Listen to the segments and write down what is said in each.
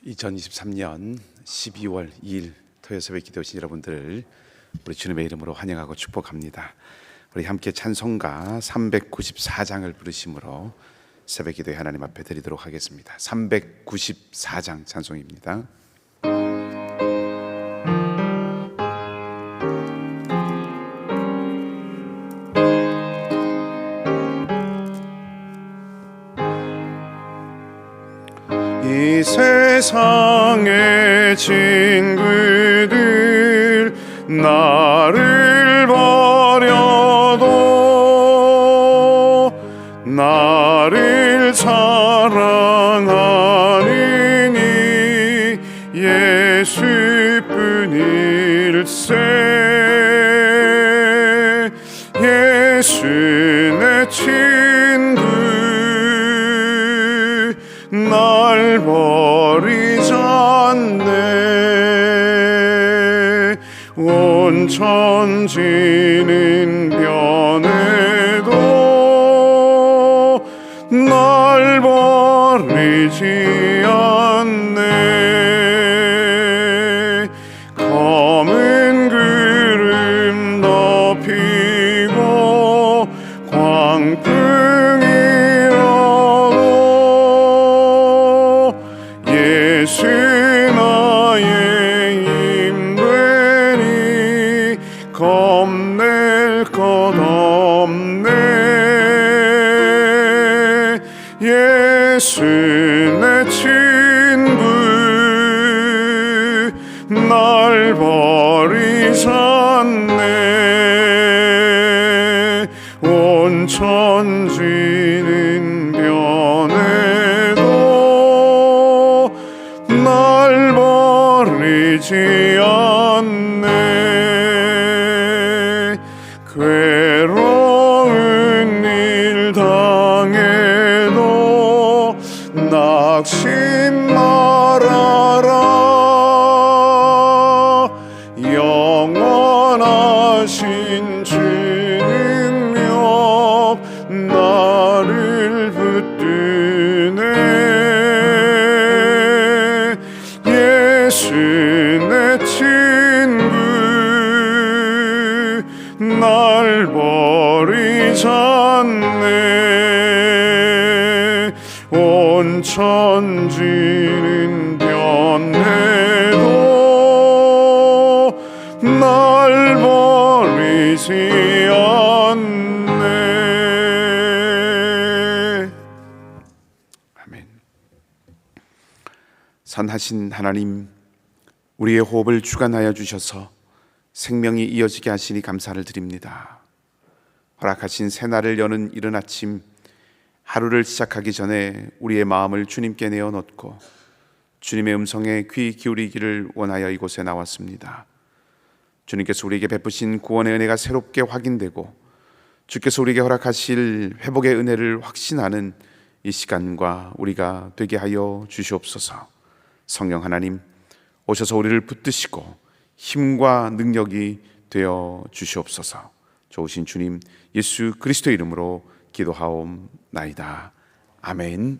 2023년 12월 2일 토요 새벽 기도 오신 여러분들을 우리 주님의 이름으로 환영하고 축복합니다. 우리 함께 찬송가 394장을 부르심으로 새벽 기도에 하나님 앞에 드리도록 하겠습니다. 394장 찬송입니다. 이 세상의 친구들 나를 버려도 나를 사랑하는 이 예수뿐일세. 예수 내 친구 날 버리지 않네. 온 천지는 변해도 날 버리지 않네. 검은 구름 덮이고 광풍이 예수 나의 힘되니 겁낼 것 없네. 예수 내 친구 날 버리지 않네. 온 천지는 변해도 날 버리지 않네. 괴로운 일 당해도 낙심 말아라. 영원하신 주 능력 나를 붙드네. 예수 내 친구 날 버리지 않네. 온 천지는 변해도 날 버리지 않네. 아멘. 선하신 하나님, 우리의 호흡을 주관하여 주셔서 생명이 이어지게 하시니 감사를 드립니다. 허락하신 새날을 여는 이른 아침, 하루를 시작하기 전에 우리의 마음을 주님께 내어놓고 주님의 음성에 귀 기울이기를 원하여 이곳에 나왔습니다. 주님께서 우리에게 베푸신 구원의 은혜가 새롭게 확인되고 주께서 우리에게 허락하실 회복의 은혜를 확신하는 이 시간과 우리가 되게 하여 주시옵소서. 성령 하나님, 오셔서 우리를 붙드시고 힘과 능력이 되어 주시옵소서. 좋으신 주님 예수 그리스도의 이름으로 기도하옵나이다. 아멘.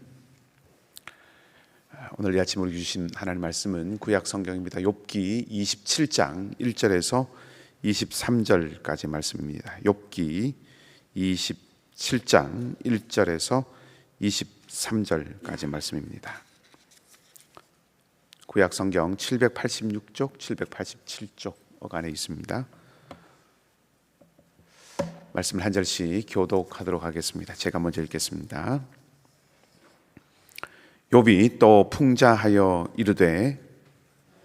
오늘 이 아침 우리 주신 하나님 말씀은 구약 성경입니다. 욥기 27장 1절에서 23절까지 말씀입니다. 욥기 27장 1절에서 23절까지 말씀입니다. 구약 성경 786쪽, 787쪽 어간에 있습니다. 말씀을 한 절씩 교독하도록 하겠습니다. 제가 먼저 읽겠습니다. 욥이 또 풍자하여 이르되,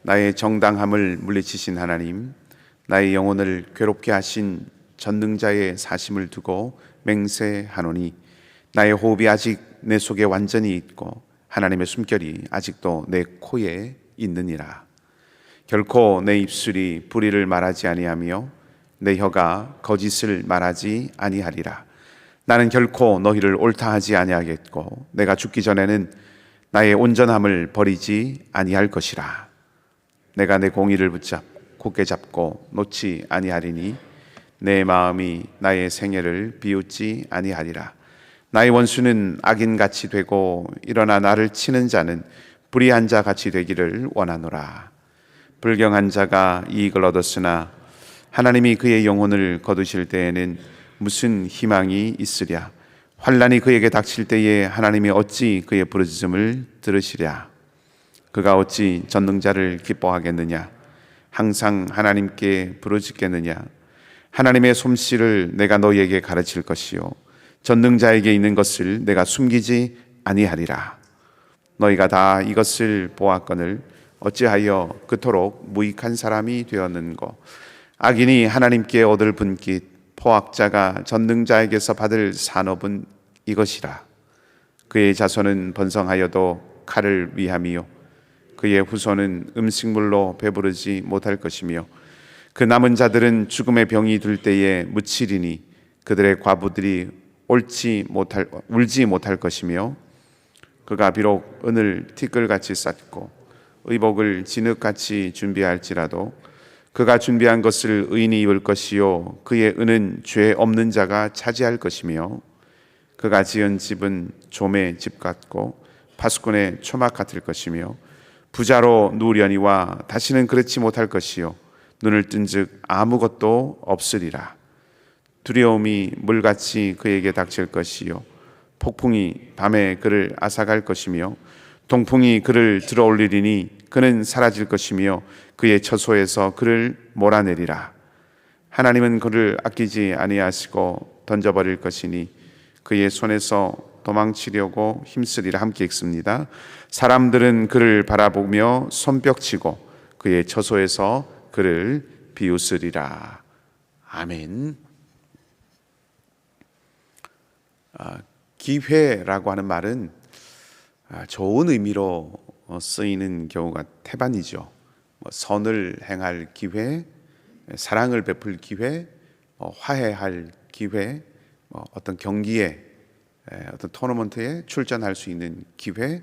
나의 정당함을 물리치신 하나님, 나의 영혼을 괴롭게 하신 전능자의 사심을 두고 맹세하노니, 나의 호흡이 아직 내 속에 완전히 있고 하나님의 숨결이 아직도 내 코에 있느니라. 결코 내 입술이 불의를 말하지 아니하며 내 혀가 거짓을 말하지 아니하리라. 나는 결코 너희를 옳다 하지 아니하겠고 내가 죽기 전에는 나의 온전함을 버리지 아니할 것이라. 내가 내 공의를 굳게 잡고 놓지 아니하리니 내 마음이 나의 생애를 비웃지 아니하리라. 나의 원수는 악인같이 되고 일어나 나를 치는 자는 불의한 자 같이 되기를 원하노라. 불경한 자가 이익을 얻었으나 하나님이 그의 영혼을 거두실 때에는 무슨 희망이 있으랴. 환난이 그에게 닥칠 때에 하나님이 어찌 그의 부르짖음을 들으시랴. 그가 어찌 전능자를 기뻐하겠느냐. 항상 하나님께 부르짖겠느냐. 하나님의 솜씨를 내가 너희에게 가르칠 것이요 전능자에게 있는 것을 내가 숨기지 아니하리라. 너희가 다 이것을 보았거늘 어찌하여 그토록 무익한 사람이 되었는고. 악인이 하나님께 얻을 분깃, 포악자가 전능자에게서 받을 산업은 이것이라. 그의 자손은 번성하여도 칼을 위함이요 그의 후손은 음식물로 배부르지 못할 것이며 그 남은 자들은 죽음의 병이 들 때에 묻히리니 그들의 과부들이 울지 못할 것이며 그가 비록 은을 티끌같이 쌓고 의복을 진흙같이 준비할지라도 그가 준비한 것을 의인이 입을 것이요 그의 은은 죄 없는 자가 차지할 것이며 그가 지은 집은 좀의 집 같고 파수꾼의 초막 같을 것이며 부자로 누우려니와 다시는 그렇지 못할 것이요 눈을 뜬즉 아무것도 없으리라. 두려움이 물같이 그에게 닥칠 것이요 폭풍이 밤에 그를 앗아갈 것이며 동풍이 그를 들어올리리니 그는 사라질 것이며 그의 처소에서 그를 몰아내리라. 하나님은 그를 아끼지 아니하시고 던져버릴 것이니 그의 손에서 도망치려고 힘쓰리라. 함께 읽습니다. 사람들은 그를 바라보며 손뼉치고 그의 처소에서 그를 비웃으리라. 아멘. 기회라고 하는 말은 좋은 의미로 쓰이는 경우가 태반이죠. 선을 행할 기회, 사랑을 베풀 기회, 화해할 기회, 어떤 경기에, 어떤 토너먼트에 출전할 수 있는 기회,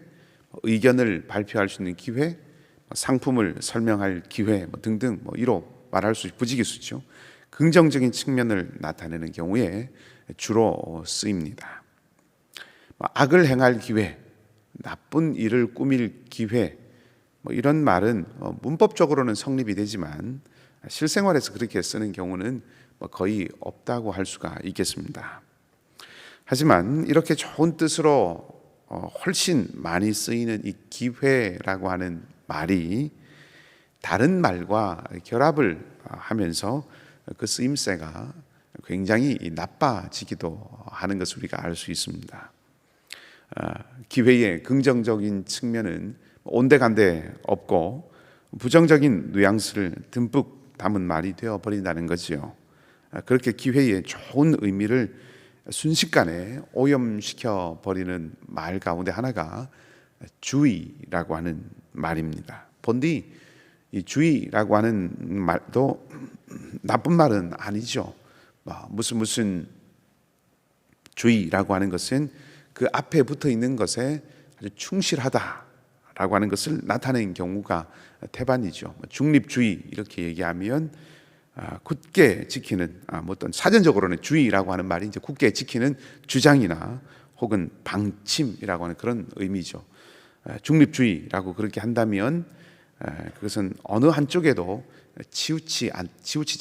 의견을 발표할 수 있는 기회, 상품을 설명할 기회 등등 이로 말할 수 부지기수죠. 긍정적인 측면을 나타내는 경우에 주로 쓰입니다. 악을 행할 기회, 나쁜 일을 꾸밀 기회, 이런 말은 문법적으로는 성립이 되지만 실생활에서 그렇게 쓰는 경우는 거의 없다고 할 수가 있겠습니다. 하지만 이렇게 좋은 뜻으로 훨씬 많이 쓰이는 이 기회라고 하는 말이 다른 말과 결합을 하면서 그 쓰임새가 굉장히 나빠지기도 하는 것을 우리가 알 수 있습니다. 기회의 긍정적인 측면은 온데간데 없고 부정적인 뉘앙스를 듬뿍 담은 말이 되어버린다는 거지요. 그렇게 기회의 좋은 의미를 순식간에 오염시켜 버리는 말 가운데 하나가 주의라고 하는 말입니다. 본디 이 주의라고 하는 말도 나쁜 말은 아니죠. 무슨 주의라고 하는 것은 그 앞에 붙어 있는 것에 아주 충실하다라고 하는 것을 나타내는 경우가 태반이죠. 중립주의 이렇게 얘기하면 굳게 지키는 어떤 사전적으로는 주의라고 하는 말이 이제 굳게 지키는 주장이나 혹은 방침이라고 하는 그런 의미죠. 중립주의라고 그렇게 한다면 그것은 어느 한쪽에도 치우치지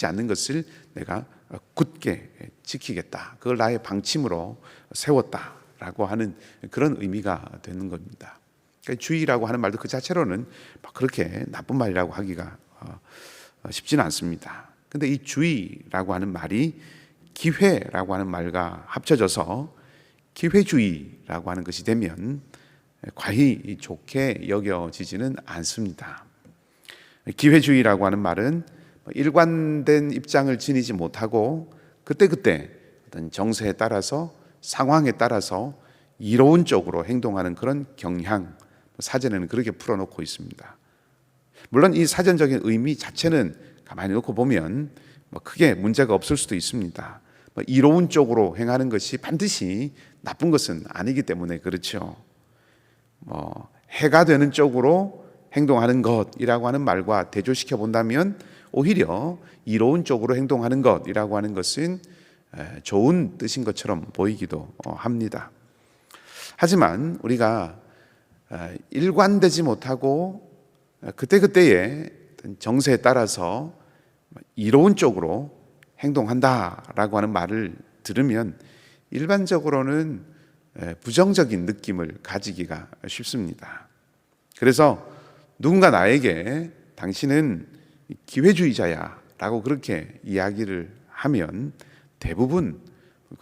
않는 것을 내가 굳게 지키겠다. 그걸 나의 방침으로 세웠다라고 하는 그런 의미가 되는 겁니다. 그러니까 주의라고 하는 말도 그 자체로는 그렇게 나쁜 말이라고 하기가 쉽지는 않습니다. 근데 이 주의라고 하는 말이 기회라고 하는 말과 합쳐져서 기회주의라고 하는 것이 되면 과히 좋게 여겨지지는 않습니다. 기회주의라고 하는 말은 일관된 입장을 지니지 못하고 그때그때 어떤 정세에 따라서 상황에 따라서 이로운 쪽으로 행동하는 그런 경향, 사전에는 그렇게 풀어놓고 있습니다. 물론 이 사전적인 의미 자체는 가만히 놓고 보면 크게 문제가 없을 수도 있습니다. 이로운 쪽으로 행하는 것이 반드시 나쁜 것은 아니기 때문에 그렇죠. 해가 되는 쪽으로 행동하는 것이라고 하는 말과 대조시켜 본다면 오히려 이로운 쪽으로 행동하는 것이라고 하는 것은 좋은 뜻인 것처럼 보이기도 합니다. 하지만 우리가 일관되지 못하고 그때그때의 정세에 따라서 이로운 쪽으로 행동한다라고 하는 말을 들으면 일반적으로는 부정적인 느낌을 가지기가 쉽습니다. 그래서 누군가 나에게 당신은 기회주의자야 라고 그렇게 이야기를 하면 대부분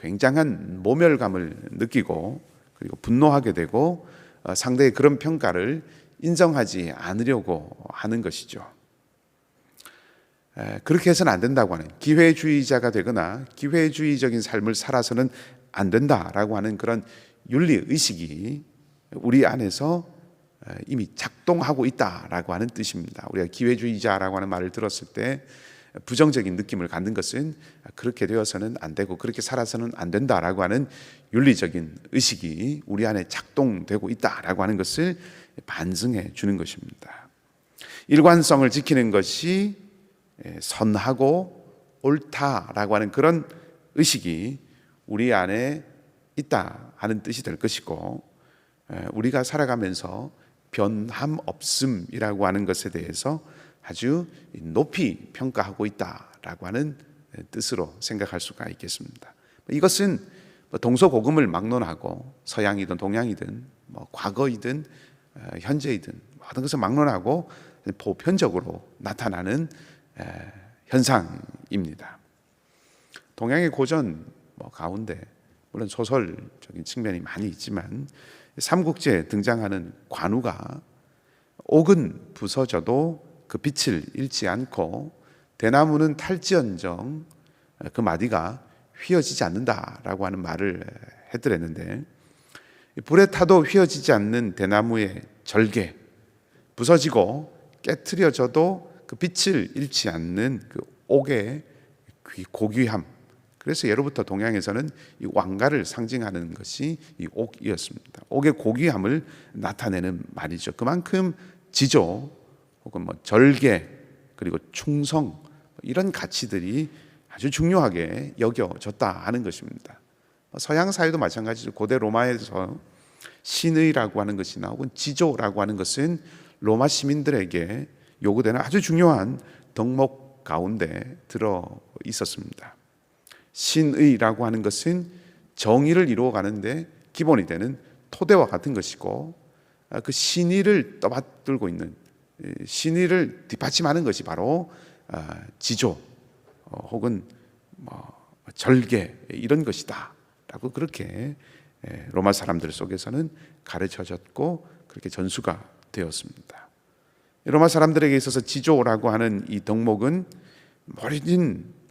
굉장한 모멸감을 느끼고 그리고 분노하게 되고 상대의 그런 평가를 인정하지 않으려고 하는 것이죠. 그렇게 해서는 안 된다고 하는, 기회주의자가 되거나 기회주의적인 삶을 살아서는 안 된다라고 하는 그런 윤리의식이 우리 안에서 이미 작동하고 있다라고 하는 뜻입니다. 우리가 기회주의자라고 하는 말을 들었을 때 부정적인 느낌을 갖는 것은 그렇게 되어서는 안 되고 그렇게 살아서는 안 된다라고 하는 윤리적인 의식이 우리 안에 작동되고 있다라고 하는 것을 반증해 주는 것입니다. 일관성을 지키는 것이 선하고 옳다라고 하는 그런 의식이 우리 안에 있다 하는 뜻이 될 것이고, 우리가 살아가면서 변함 없음이라고 하는 것에 대해서 아주 높이 평가하고 있다라고 하는 뜻으로 생각할 수가 있겠습니다. 이것은 동서고금을 막론하고 서양이든 동양이든 과거이든 현재이든 모든 것을 막론하고 보편적으로 나타나는 현상입니다. 동양의 고전 가운데 물론 소설적인 측면이 많이 있지만 삼국지에 등장하는 관우가 옥은 부서져도 그 빛을 잃지 않고 대나무는 탈지언정 그 마디가 휘어지지 않는다라고 하는 말을 해드렸는데, 불에 타도 휘어지지 않는 대나무의 절개, 부서지고 깨트려져도 그 빛을 잃지 않는 그 옥의 고귀함, 그래서 예로부터 동양에서는 이 왕가를 상징하는 것이 이 옥이었습니다. 옥의 고귀함을 나타내는 말이죠. 그만큼 지조 혹은 절개 그리고 충성 이런 가치들이 아주 중요하게 여겨졌다 하는 것입니다. 서양 사회도 마찬가지죠. 고대 로마에서 신의라고 하는 것이나 혹은 지조라고 하는 것은 로마 시민들에게 요구되는 아주 중요한 덕목 가운데 들어 있었습니다. 신의라고 하는 것은 정의를 이루어가는데 기본이 되는 토대와 같은 것이고, 그 신의를 떠받들고 있는, 신의를 뒷받침하는 것이 바로 지조 혹은 절개 이런 것이다 라고 그렇게 로마 사람들 속에서는 가르쳐졌고 그렇게 전수가 되었습니다. 로마 사람들에게 있어서 지조라고 하는 이 덕목은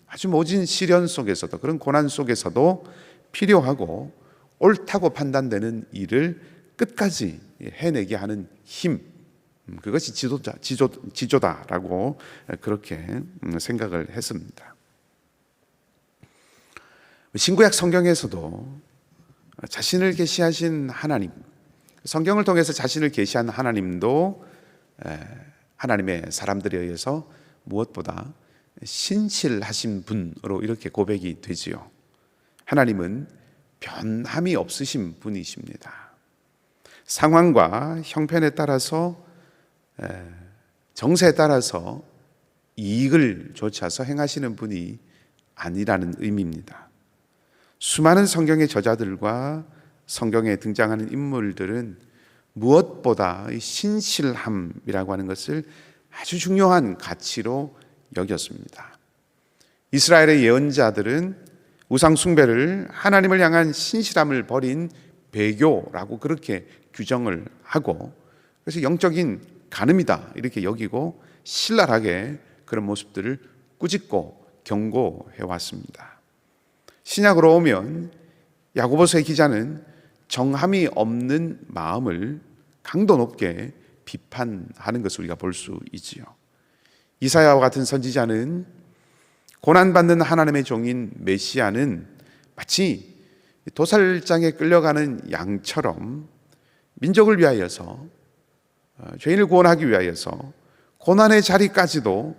아주 모진 시련 속에서도, 그런 고난 속에서도 필요하고 옳다고 판단되는 일을 끝까지 해내게 하는 힘, 그것이 지조다라고 그렇게 생각을 했습니다. 신구약 성경에서도 자신을 계시하신 하나님, 성경을 통해서 자신을 계시한 하나님도 하나님의 사람들에 의해서 무엇보다 신실하신 분으로 이렇게 고백이 되지요. 하나님은 변함이 없으신 분이십니다. 상황과 형편에 따라서, 정세에 따라서 이익을 좇아서 행하시는 분이 아니라는 의미입니다. 수많은 성경의 저자들과 성경에 등장하는 인물들은 무엇보다 신실함이라고 하는 것을 아주 중요한 가치로 여겼습니다. 이스라엘의 예언자들은 우상 숭배를 하나님을 향한 신실함을 버린 배교라고 그렇게 규정을 하고, 그래서 영적인 간음이다 이렇게 여기고 신랄하게 그런 모습들을 꾸짖고 경고해 왔습니다. 신약으로 오면 야고보서의 기자는 정함이 없는 마음을 강도 높게 비판하는 것을 우리가 볼 수 있지요. 이사야와 같은 선지자는 고난받는 하나님의 종인 메시아는 마치 도살장에 끌려가는 양처럼 민족을 위하여서, 죄인을 구원하기 위하여서 고난의 자리까지도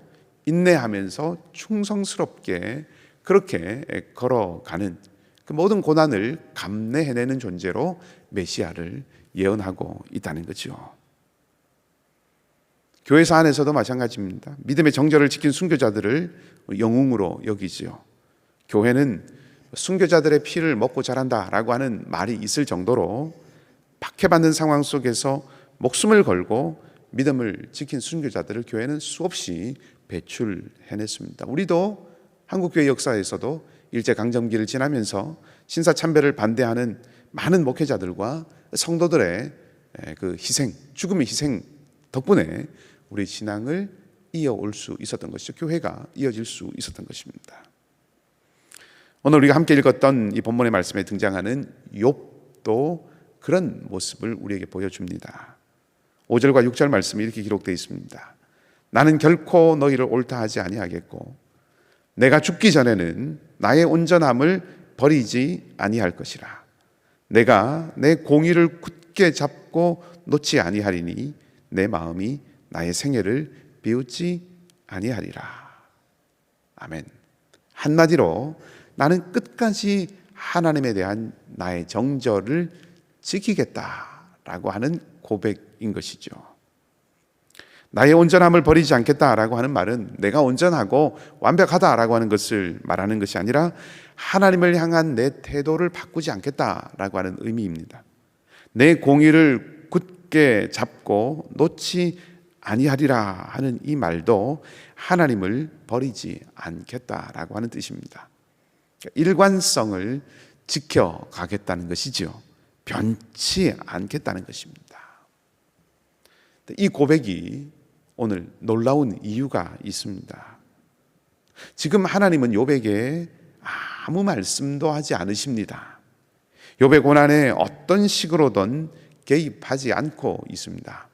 인내하면서 충성스럽게 그렇게 걸어가는, 그 모든 고난을 감내해내는 존재로 메시아를 예언하고 있다는 거죠. 교회사 안에서도 마찬가지입니다. 믿음의 정절을 지킨 순교자들을 영웅으로 여기지요. 교회는 순교자들의 피를 먹고 자란다라고 하는 말이 있을 정도로 박해받는 상황 속에서 목숨을 걸고 믿음을 지킨 순교자들을 교회는 수없이 배출해냈습니다. 우리도 한국교회 역사에서도 일제강점기를 지나면서 신사참배를 반대하는 많은 목회자들과 성도들의 그 희생, 죽음의 희생 덕분에 우리 신앙을 이어올 수 있었던 것이죠. 교회가 이어질 수 있었던 것입니다. 오늘 우리가 함께 읽었던 이 본문의 말씀에 등장하는 욥도 그런 모습을 우리에게 보여줍니다. 5절과 6절 말씀이 이렇게 기록되어 있습니다. 나는 결코 너희를 옳다 하지 아니하겠고 내가 죽기 전에는 나의 온전함을 버리지 아니할 것이라. 내가 내 공의를 굳게 잡고 놓지 아니하리니 내 마음이 나의 생애를 비웃지 아니하리라. 아멘. 한마디로 나는 끝까지 하나님에 대한 나의 정절을 지키겠다라고 하는 고백인 것이죠. 나의 온전함을 버리지 않겠다라고 하는 말은 내가 온전하고 완벽하다라고 하는 것을 말하는 것이 아니라 하나님을 향한 내 태도를 바꾸지 않겠다라고 하는 의미입니다. 내 공의를 굳게 잡고 놓지 아니하리라 하는 이 말도 하나님을 버리지 않겠다라고 하는 뜻입니다. 일관성을 지켜가겠다는 것이죠. 변치 않겠다는 것입니다. 이 고백이 오늘 놀라운 이유가 있습니다. 지금 하나님은 욥에게 아무 말씀도 하지 않으십니다. 욥의 고난에 어떤 식으로든 개입하지 않고 있습니다.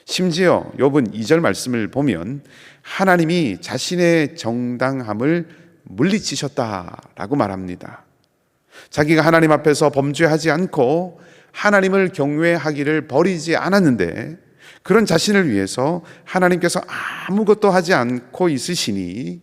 심지어 욥은 2절 말씀을 보면 하나님이 자신의 정당함을 물리치셨다라고 말합니다. 자기가 하나님 앞에서 범죄하지 않고 하나님을 경외하기를 버리지 않았는데 그런 자신을 위해서 하나님께서 아무것도 하지 않고 있으시니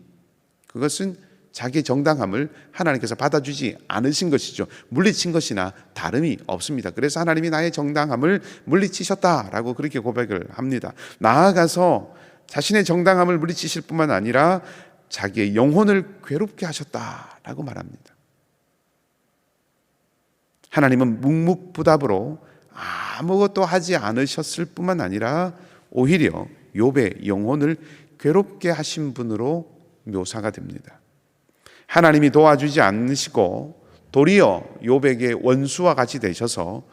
그것은 자기 정당함을 하나님께서 받아주지 않으신 것이죠. 물리친 것이나 다름이 없습니다. 그래서 하나님이 나의 정당함을 물리치셨다라고 그렇게 고백을 합니다. 나아가서 자신의 정당함을 물리치실 뿐만 아니라 자기의 영혼을 괴롭게 하셨다라고 말합니다. 하나님은 묵묵부답으로 아무것도 하지 않으셨을 뿐만 아니라 오히려 욥의 영혼을 괴롭게 하신 분으로 묘사가 됩니다. 하나님이 도와주지 않으시고 도리어 욥에게 원수와 같이 되셔서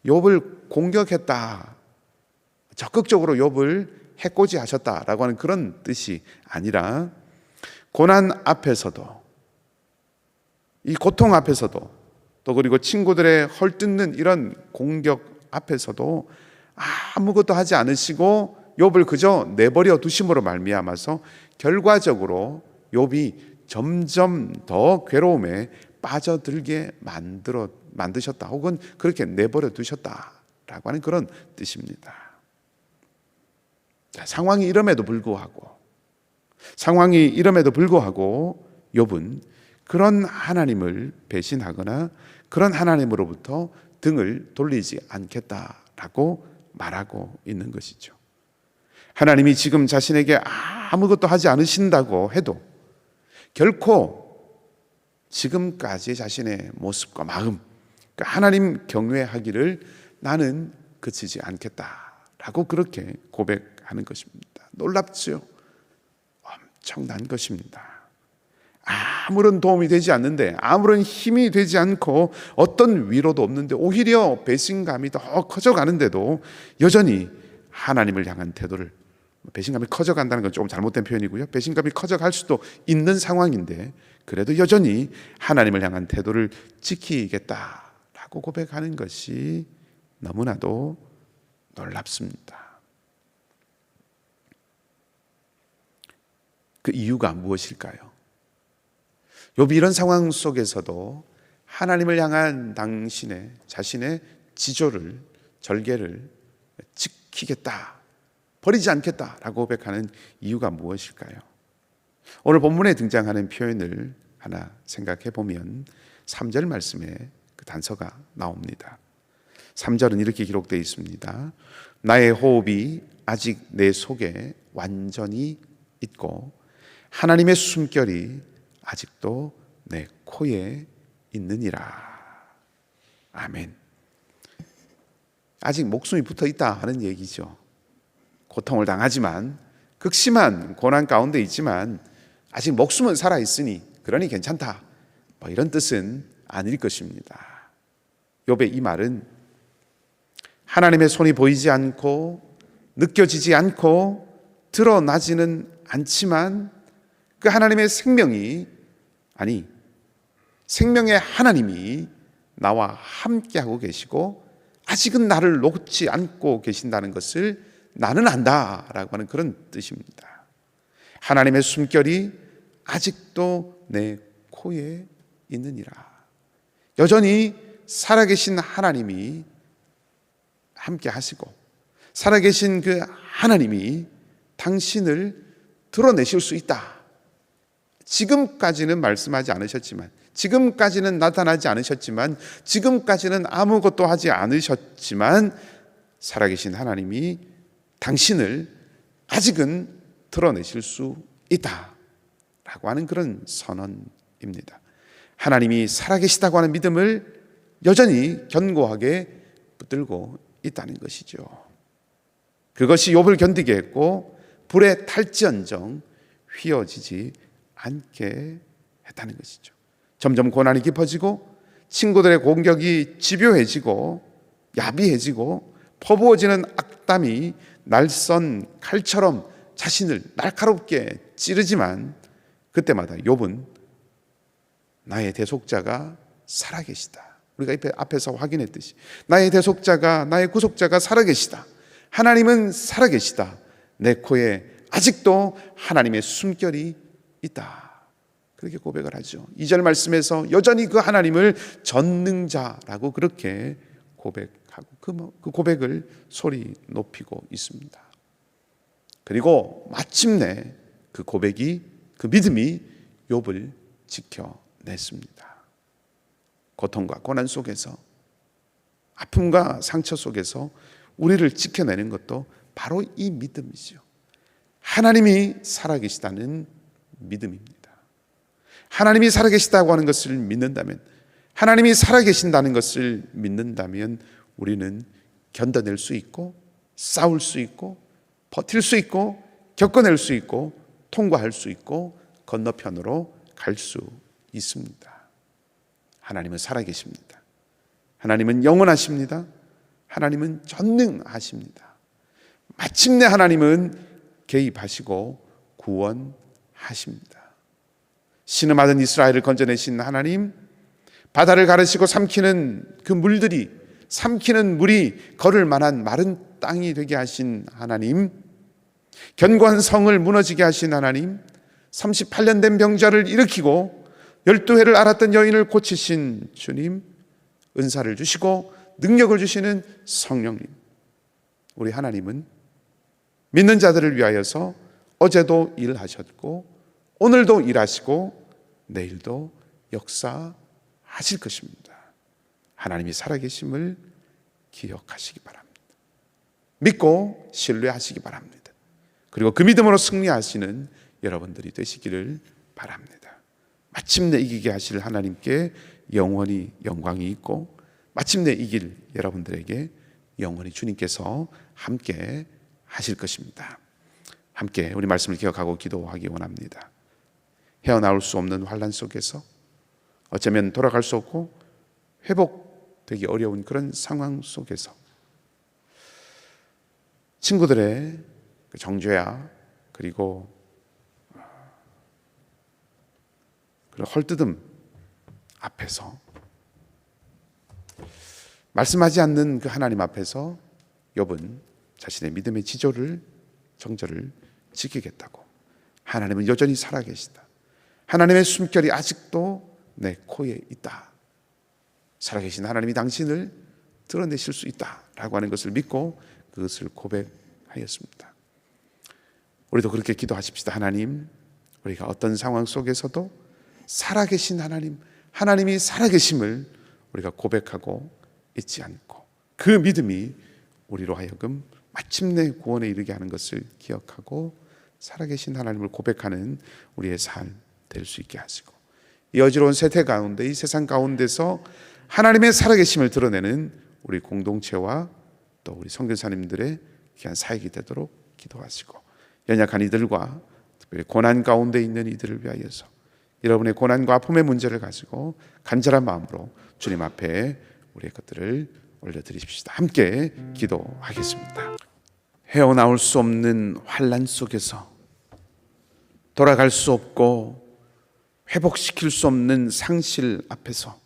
욥을 공격했다, 적극적으로 욥을 해코지하셨다라고 하는 그런 뜻이 아니라 고난 앞에서도 이 고통 앞에서도 또 그리고 친구들의 헐뜯는 이런 공격 앞에서도 아무것도 하지 않으시고 욥을 그저 내버려 두심으로 말미암아서 결과적으로 욥이 점점 더 괴로움에 빠져들게 만드셨다 혹은 그렇게 내버려 두셨다라고 하는 그런 뜻입니다. 상황이 이름에도 불구하고 욥은 그런 하나님을 배신하거나 그런 하나님으로부터 등을 돌리지 않겠다라고 말하고 있는 것이죠. 하나님이 지금 자신에게 아무것도 하지 않으신다고 해도 결코 지금까지 자신의 모습과 마음, 하나님 경외하기를 나는 그치지 않겠다라고 그렇게 고백하는 것입니다. 놀랍죠? 엄청난 것입니다. 아무런 도움이 되지 않는데, 아무런 힘이 되지 않고 어떤 위로도 없는데 오히려 배신감이 더 커져가는데도 여전히 하나님을 향한 태도를, 배신감이 커져간다는 건 조금 잘못된 표현이고요, 배신감이 커져갈 수도 있는 상황인데 그래도 여전히 하나님을 향한 태도를 지키겠다라고 고백하는 것이 너무나도 놀랍습니다. 그 이유가 무엇일까요? 욥이 이런 상황 속에서도 하나님을 향한 자신의 지조를, 절개를 지키겠다, 버리지 않겠다라고 고백하는 이유가 무엇일까요? 오늘 본문에 등장하는 표현을 하나 생각해 보면 3절 말씀에 그 단서가 나옵니다. 3절은 이렇게 기록되어 있습니다. 나의 호흡이 아직 내 속에 완전히 있고 하나님의 숨결이 아직도 내 코에 있느니라. 아멘. 아직 목숨이 붙어 있다 하는 얘기죠. 고통을 당하지만, 극심한 고난 가운데 있지만 아직 목숨은 살아 있으니 그러니 괜찮다, 이런 뜻은 아닐 것입니다. 욥의 이 말은 하나님의 손이 보이지 않고 느껴지지 않고 드러나지는 않지만 그 하나님의 생명이, 아니 생명의 하나님이 나와 함께하고 계시고 아직은 나를 놓지 않고 계신다는 것을 나는 안다라고 하는 그런 뜻입니다. 하나님의 숨결이 아직도 내 코에 있느니라. 여전히 살아계신 하나님이 함께 하시고 살아계신 그 하나님이 당신을 드러내실 수 있다. 지금까지는 말씀하지 않으셨지만, 지금까지는 나타나지 않으셨지만, 지금까지는 아무것도 하지 않으셨지만 살아계신 하나님이 당신을 아직은 드러내실 수 있다 라고 하는 그런 선언입니다. 하나님이 살아계시다고 하는 믿음을 여전히 견고하게 붙들고 있다는 것이죠. 그것이 욥을 견디게 했고 불에 탈지언정 휘어지지 않게 했다는 것이죠. 점점 고난이 깊어지고 친구들의 공격이 집요해지고 야비해지고 퍼부어지는 악담이 날선 칼처럼 자신을 날카롭게 찌르지만 그때마다 욥은 나의 대속자가 살아계시다. 우리가 앞에서 확인했듯이 나의 대속자가, 나의 구속자가 살아계시다. 하나님은 살아계시다. 내 코에 아직도 하나님의 숨결이 있다. 그렇게 고백을 하죠. 2절 말씀에서 여전히 그 하나님을 전능자라고 그렇게 고백하고 그 고백을 소리 높이고 있습니다. 그리고 마침내 그 고백이, 그 믿음이 욥을 지켜냈습니다. 고통과 고난 속에서, 아픔과 상처 속에서 우리를 지켜내는 것도 바로 이 믿음이죠. 하나님이 살아계시다는 믿음입니다. 하나님이 살아계시다고 하는 것을 믿는다면, 하나님이 살아계신다는 것을 믿는다면 우리는 견뎌낼 수 있고 싸울 수 있고 버틸 수 있고 겪어낼 수 있고 통과할 수 있고 건너편으로 갈 수 있습니다. 하나님은 살아계십니다. 하나님은 영원하십니다. 하나님은 전능하십니다. 마침내 하나님은 개입하시고 구원하십니다. 신음하던 이스라엘을 건져내신 하나님, 바다를 가르시고 삼키는 그 물들이, 삼키는 물이 걸을 만한 마른 땅이 되게 하신 하나님, 견고한 성을 무너지게 하신 하나님, 38년 된 병자를 일으키고 12회를 앓았던 여인을 고치신 주님, 은사를 주시고 능력을 주시는 성령님, 우리 하나님은 믿는 자들을 위하여서 어제도 일하셨고 오늘도 일하시고 내일도 역사하실 것입니다. 하나님이 살아계심을 기억하시기 바랍니다. 믿고 신뢰하시기 바랍니다. 그리고 그 믿음으로 승리하시는 여러분들이 되시기를 바랍니다. 마침내 이기게 하실 하나님께 영원히 영광이 있고 마침내 이길 여러분들에게 영원히 주님께서 함께 하실 것입니다. 함께 우리 말씀을 기억하고 기도하기 원합니다. 헤어나올 수 없는 환난 속에서, 어쩌면 돌아갈 수 없고 회복되기 어려운 그런 상황 속에서 친구들의 정죄야 그리고 헐뜯음 앞에서, 말씀하지 않는 그 하나님 앞에서 욥은 자신의 믿음의 지조를, 정절을 지키겠다고, 하나님은 여전히 살아계시다, 하나님의 숨결이 아직도 내 코에 있다, 살아계신 하나님이 당신을 드러내실 수 있다라고 하는 것을 믿고 그것을 고백하였습니다. 우리도 그렇게 기도하십시다. 하나님, 우리가 어떤 상황 속에서도 살아계신 하나님, 하나님이 살아계심을 우리가 고백하고 잊지 않고 그 믿음이 우리로 하여금 마침내 구원에 이르게 하는 것을 기억하고 살아계신 하나님을 고백하는 우리의 삶 될 수 있게 하시고, 이 어지러운 세태 가운데, 이 세상 가운데서 하나님의 살아계심을 드러내는 우리 공동체와 또 우리 선교사님들의 귀한 사역이 되도록 기도하시고, 연약한 이들과 특별히 고난 가운데 있는 이들을 위하여서 여러분의 고난과 아픔의 문제를 가지고 간절한 마음으로 주님 앞에 우리의 것들을 올려드리십시다. 함께 기도하겠습니다. 헤어나올 수 없는 환난 속에서, 돌아갈 수 없고 회복시킬 수 없는 상실 앞에서,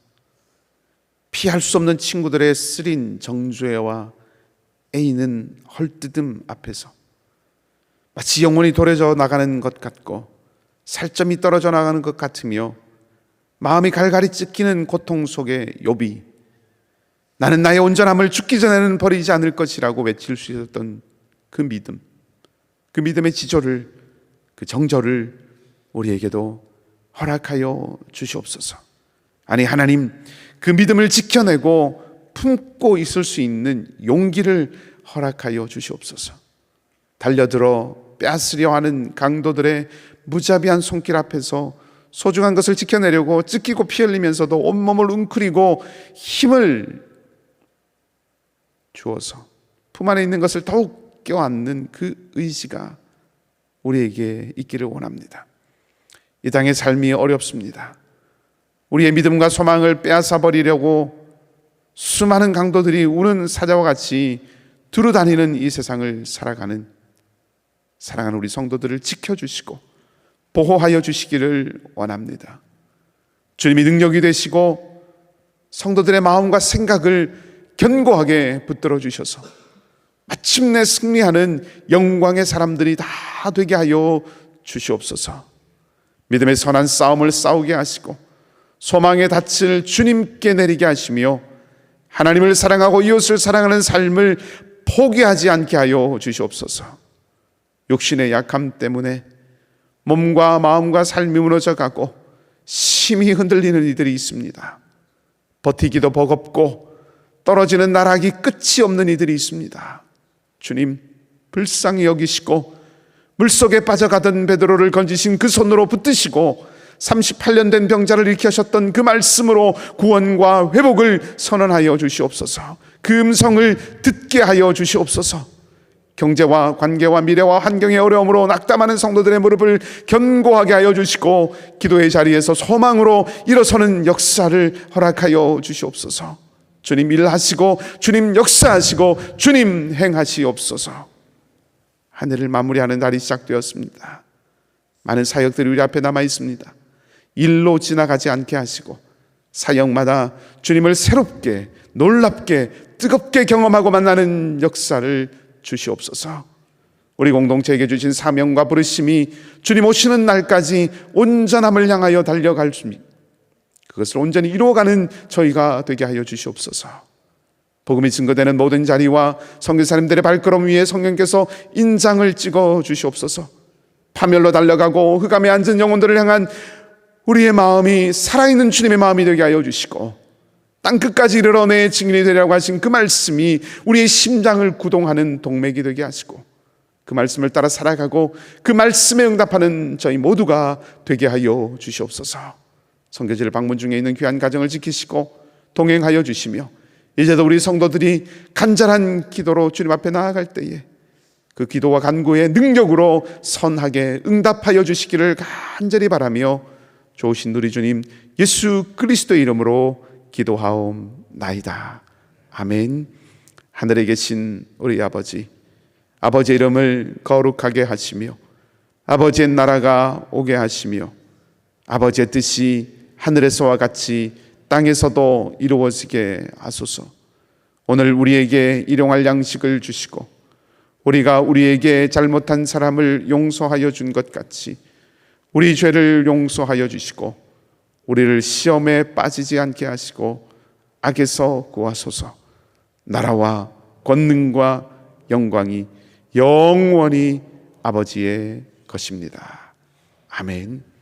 피할 수 없는 친구들의 쓰린 정죄와 애이는 헐뜯음 앞에서 마치 영혼이 도래져 나가는 것 같고 살점이 떨어져 나가는 것 같으며 마음이 갈갈이 찢기는 고통 속에 욥이 나는 나의 온전함을 죽기 전에는 버리지 않을 것이라고 외칠 수 있었던 그 믿음, 그 믿음의 지조를, 그 정절을 우리에게도 허락하여 주시옵소서. 아니 하나님, 그 믿음을 지켜내고 품고 있을 수 있는 용기를 허락하여 주시옵소서. 달려들어 빼앗으려 하는 강도들의 무자비한 손길 앞에서 소중한 것을 지켜내려고 찢기고 피 흘리면서도 온몸을 웅크리고 힘을 주어서 품 안에 있는 것을 더욱 껴안는 그 의지가 우리에게 있기를 원합니다. 이 땅의 삶이 어렵습니다. 우리의 믿음과 소망을 빼앗아 버리려고 수많은 강도들이 우는 사자와 같이 두루 다니는 이 세상을 살아가는 사랑하는 우리 성도들을 지켜주시고 보호하여 주시기를 원합니다. 주님이 능력이 되시고 성도들의 마음과 생각을 견고하게 붙들어 주셔서 마침내 승리하는 영광의 사람들이 다 되게 하여 주시옵소서. 믿음의 선한 싸움을 싸우게 하시고 소망의 닻을 주님께 내리게 하시며 하나님을 사랑하고 이웃을 사랑하는 삶을 포기하지 않게 하여 주시옵소서. 육신의 약함 때문에 몸과 마음과 삶이 무너져가고 심히 흔들리는 이들이 있습니다. 버티기도 버겁고 떨어지는 나락이 끝이 없는 이들이 있습니다. 주님, 불쌍히 여기시고 물속에 빠져가던 베드로를 건지신 그 손으로 붙드시고 38년 된 병자를 일으켜 하셨던 그 말씀으로 구원과 회복을 선언하여 주시옵소서. 그 음성을 듣게 하여 주시옵소서. 경제와 관계와 미래와 환경의 어려움으로 낙담하는 성도들의 무릎을 견고하게 하여 주시고 기도의 자리에서 소망으로 일어서는 역사를 허락하여 주시옵소서. 주님 일하시고 주님 역사하시고 주님 행하시옵소서. 하늘을 마무리하는 날이 시작되었습니다. 많은 사역들이 우리 앞에 남아 있습니다. 일로 지나가지 않게 하시고 사역마다 주님을 새롭게 놀랍게 뜨겁게 경험하고 만나는 역사를 주시옵소서. 우리 공동체에게 주신 사명과 부르심이 주님 오시는 날까지 온전함을 향하여 달려갈 수 있습니다. 그것을 온전히 이루어가는 저희가 되게 하여 주시옵소서. 복음이 증거되는 모든 자리와 선교사님들의 발걸음 위에 성령께서 인장을 찍어 주시옵소서. 파멸로 달려가고 흑암에 앉은 영혼들을 향한 우리의 마음이 살아있는 주님의 마음이 되게 하여 주시고 땅끝까지 이르러 내 증인이 되리라고 하신 그 말씀이 우리의 심장을 구동하는 동맥이 되게 하시고 그 말씀을 따라 살아가고 그 말씀에 응답하는 저희 모두가 되게 하여 주시옵소서. 선교지를 방문 중에 있는 귀한 가정을 지키시고 동행하여 주시며 이제도 우리 성도들이 간절한 기도로 주님 앞에 나아갈 때에 그 기도와 간구의 능력으로 선하게 응답하여 주시기를 간절히 바라며 좋으신 우리 주님 예수 그리스도의 이름으로 기도하옵나이다. 아멘. 하늘에 계신 우리 아버지, 아버지의 이름을 거룩하게 하시며 아버지의 나라가 오게 하시며 아버지의 뜻이 하늘에서와 같이 땅에서도 이루어지게 하소서. 오늘 우리에게 일용할 양식을 주시고 우리가 우리에게 잘못한 사람을 용서하여 준 것 같이 우리 죄를 용서하여 주시고 우리를 시험에 빠지지 않게 하시고 악에서 구하소서. 나라와 권능과 영광이 영원히 아버지의 것입니다. 아멘.